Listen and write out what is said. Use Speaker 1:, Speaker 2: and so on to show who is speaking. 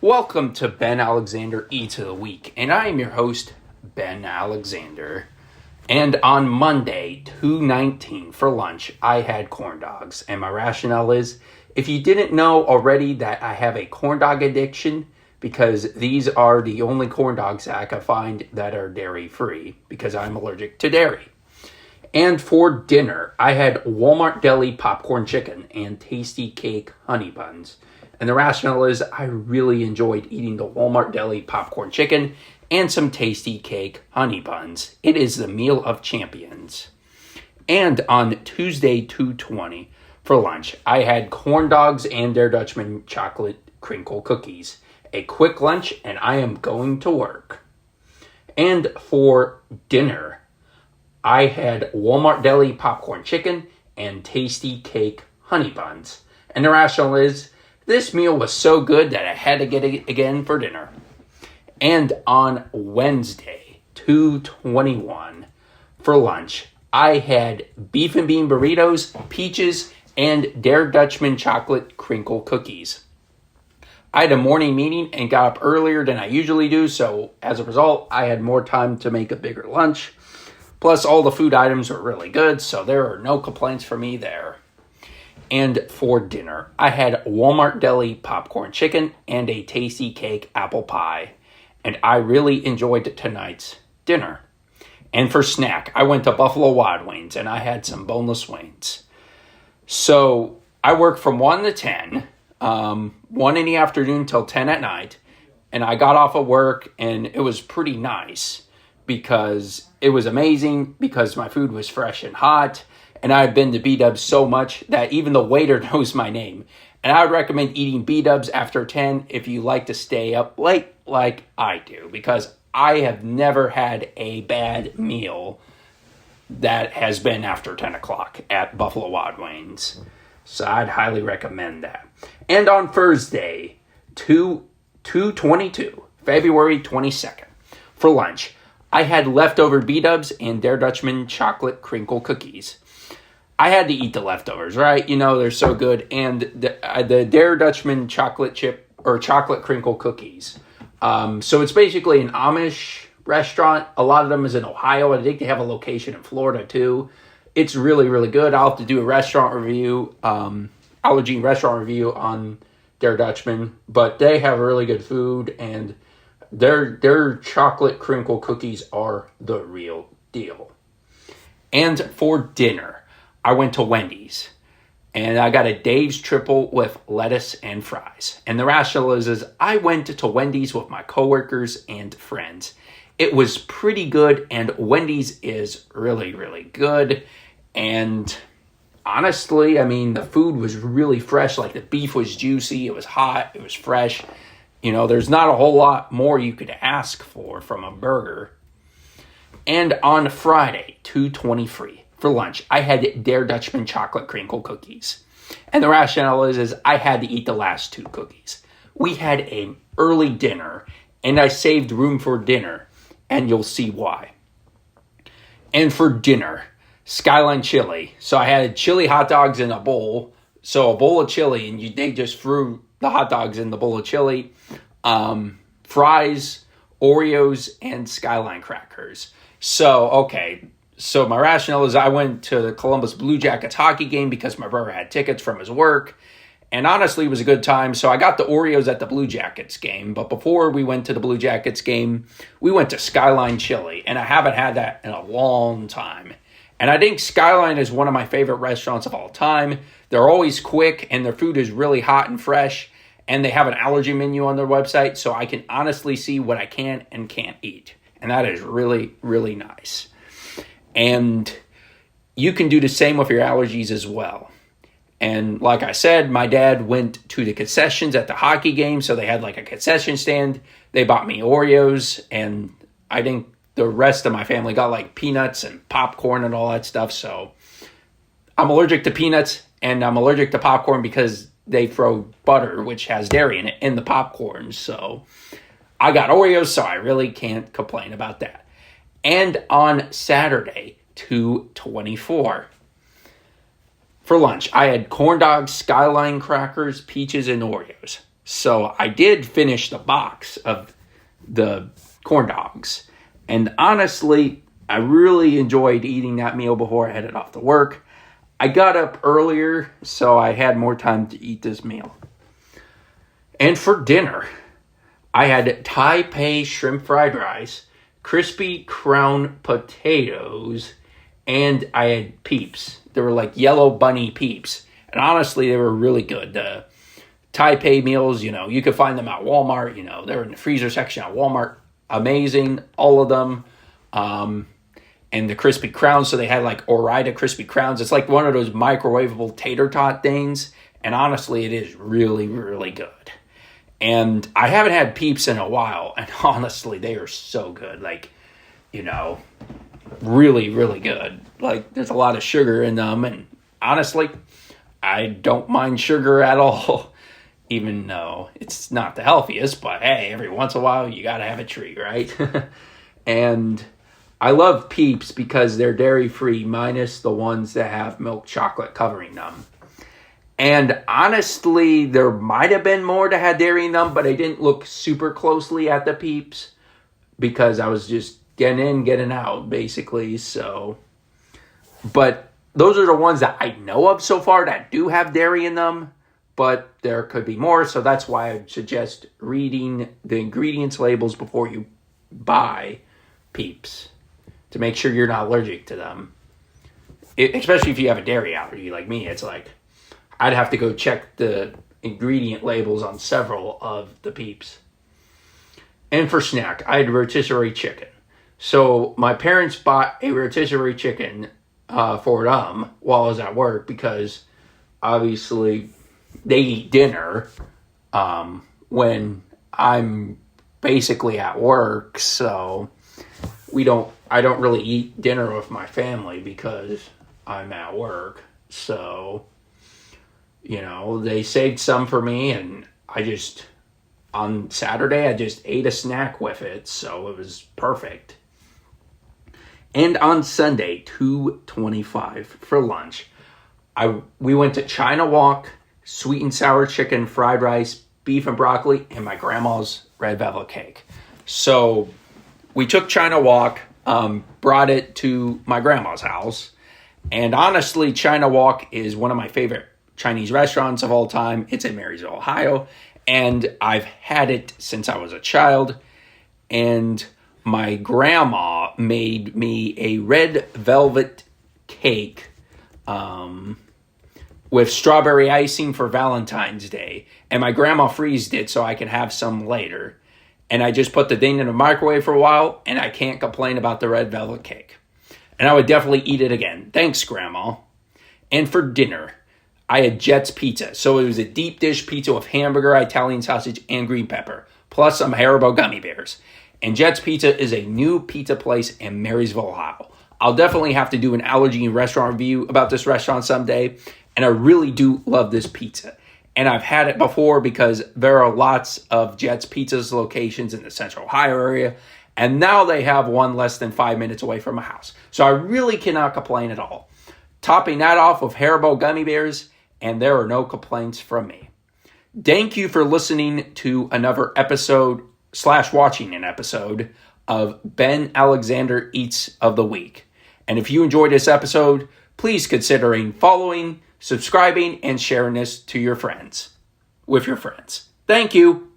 Speaker 1: Welcome to Ben Alexander Eats of the Week, and I am your host, Ben Alexander. And on Monday, 2/19 for lunch, I had corn dogs. And my rationale is, if you didn't know already that I have a corn dog addiction, because these are the only corn dogs that I can find that are dairy-free, because I'm allergic to dairy. And for dinner, I had Walmart Deli popcorn chicken and Tasty Cake honey buns. And the rationale is I really enjoyed eating the Walmart Deli popcorn chicken and some Tasty Cake honey buns. It is the meal of champions. And on Tuesday, 2/20 for lunch, I had corn dogs and their Dutchman chocolate crinkle cookies. A quick lunch, and I am going to work. And for dinner, I had Walmart Deli popcorn chicken and Tasty Cake honey buns. And the rationale is, this meal was so good that I had to get it again for dinner. And on Wednesday, 2/21 for lunch, I had beef and bean burritos, peaches, and Der Dutchman chocolate crinkle cookies. I had a morning meeting and got up earlier than I usually do, so as a result, I had more time to make a bigger lunch. Plus, all the food items were really good, so there are no complaints for me there. And for dinner, I had Walmart Deli popcorn chicken and a Tasty Cake apple pie. And I really enjoyed tonight's dinner. And for snack, I went to Buffalo Wild Wings and I had some boneless wings. So I worked from 1 to 10, 1 in the afternoon till 10 at night. And I got off of work and it was pretty nice because it was amazing because my food was fresh and hot. And I've been to B-Dubs so much that even the waiter knows my name. And I would recommend eating B-Dubs after 10 if you like to stay up late like I do. Because I have never had a bad meal that has been after 10 o'clock at Buffalo Wild Wings. So I'd highly recommend that. And on Thursday, 2/22, February 22nd, for lunch, I had leftover B-Dubs and Der Dutchman chocolate crinkle cookies. I had to eat the leftovers, right? You know, they're so good. And the Der Dutchman chocolate chip or chocolate crinkle cookies. So it's basically an Amish restaurant. A lot of them is in Ohio. I think they have a location in Florida too. It's really, really good. I'll have to do a restaurant review, allergy restaurant review on Der Dutchman. But they have really good food, and their chocolate crinkle cookies are the real deal. And for dinner, I went to Wendy's, and I got a Dave's triple with lettuce and fries. And the rationale is I went to Wendy's with my coworkers and friends. It was pretty good, and Wendy's is really, really good. And honestly, I mean, the food was really fresh. Like, the beef was juicy, it was hot, it was fresh. You know, there's not a whole lot more you could ask for from a burger. And on Friday, 2/23, for lunch, I had Der Dutchman chocolate crinkle cookies. And the rationale is I had to eat the last 2 cookies. We had an early dinner, and I saved room for dinner, and you'll see why. And for dinner, Skyline chili. So I had chili hot dogs in a bowl. So a bowl of chili, and they just threw the hot dogs in the bowl of chili. Fries, Oreos, and Skyline crackers. So my rationale is I went to the Columbus Blue Jackets hockey game because my brother had tickets from his work. And honestly, it was a good time. So I got the Oreos at the Blue Jackets game. But before we went to the Blue Jackets game, we went to Skyline Chili. And I haven't had that in a long time. And I think Skyline is one of my favorite restaurants of all time. They're always quick, and their food is really hot and fresh. And they have an allergy menu on their website, so I can honestly see what I can and can't eat. And that is really, really nice. And you can do the same with your allergies as well. And like I said, my dad went to the concessions at the hockey game, so they had like a concession stand. They bought me Oreos, and I think the rest of my family got like peanuts and popcorn and all that stuff. So I'm allergic to peanuts, and I'm allergic to popcorn because they throw butter, which has dairy in it, in the popcorn. So I got Oreos, so I really can't complain about that. And on Saturday, 2/24, for lunch, I had corn dogs, Skyline crackers, peaches, and Oreos. So I did finish the box of the corn dogs. And honestly, I really enjoyed eating that meal before I headed off to work. I got up earlier, so I had more time to eat this meal. And for dinner, I had Taipei shrimp fried rice, crispy crown potatoes, and I had Peeps. They were like yellow bunny Peeps. And honestly, they were really good. The Taipei meals, you could find them at Walmart. They're in the freezer section at Walmart. Amazing, all of them. And the crispy crowns, so they had like Ore-Ida crispy crowns. It's like one of those microwavable tater tot things. And honestly, it is really, really good. And I haven't had Peeps in a while. And honestly, they are so good. Like, really, really good. Like, there's a lot of sugar in them. And honestly, I don't mind sugar at all. Even though it's not the healthiest. But hey, every once in a while, you got to have a treat, right? And I love Peeps because they're dairy-free, minus the ones that have milk chocolate covering them. And honestly, there might have been more that had dairy in them, but I didn't look super closely at the Peeps because I was just getting in, getting out, basically. So, but those are the ones that I know of so far that do have dairy in them, but there could be more. So that's why I suggest reading the ingredients labels before you buy Peeps, to make sure you're not allergic to them. Especially if you have a dairy allergy like me. It's like, I'd have to go check the ingredient labels on several of the Peeps. And for snack, I had rotisserie chicken. So my parents bought a rotisserie chicken for them while I was at work because obviously they eat dinner when I'm basically at work. So I don't really eat dinner with my family because I'm at work. So, they saved some for me, and on Saturday, I just ate a snack with it, so it was perfect. And on Sunday, 2:25 for lunch, we went to China Walk, sweet and sour chicken, fried rice, beef and broccoli, and my grandma's red velvet cake. So we took China Walk, brought it to my grandma's house. And honestly, China Walk is one of my favorite Chinese restaurants of all time. It's in Marysville, Ohio. And I've had it since I was a child. And my grandma made me a red velvet cake with strawberry icing for Valentine's Day. And my grandma freezed it so I can have some later. And I just put the thing in the microwave for a while, and I can't complain about the red velvet cake. And I would definitely eat it again. Thanks, Grandma. And for dinner, I had Jet's Pizza. So it was a deep dish pizza with hamburger, Italian sausage, and green pepper, plus some Haribo gummy bears. And Jet's Pizza is a new pizza place in Marysville, Ohio. I'll definitely have to do an allergy and restaurant review about this restaurant someday. And I really do love this pizza. And I've had it before because there are lots of Jet's Pizza's locations in the Central Ohio area. And now they have one less than 5 minutes away from my house. So I really cannot complain at all. Topping that off with Haribo gummy bears, and there are no complaints from me. Thank you for listening to another episode / watching an episode of Ben Alexander Eats of the Week. And if you enjoyed this episode, please consider following, subscribing, and sharing this with your friends. Thank you.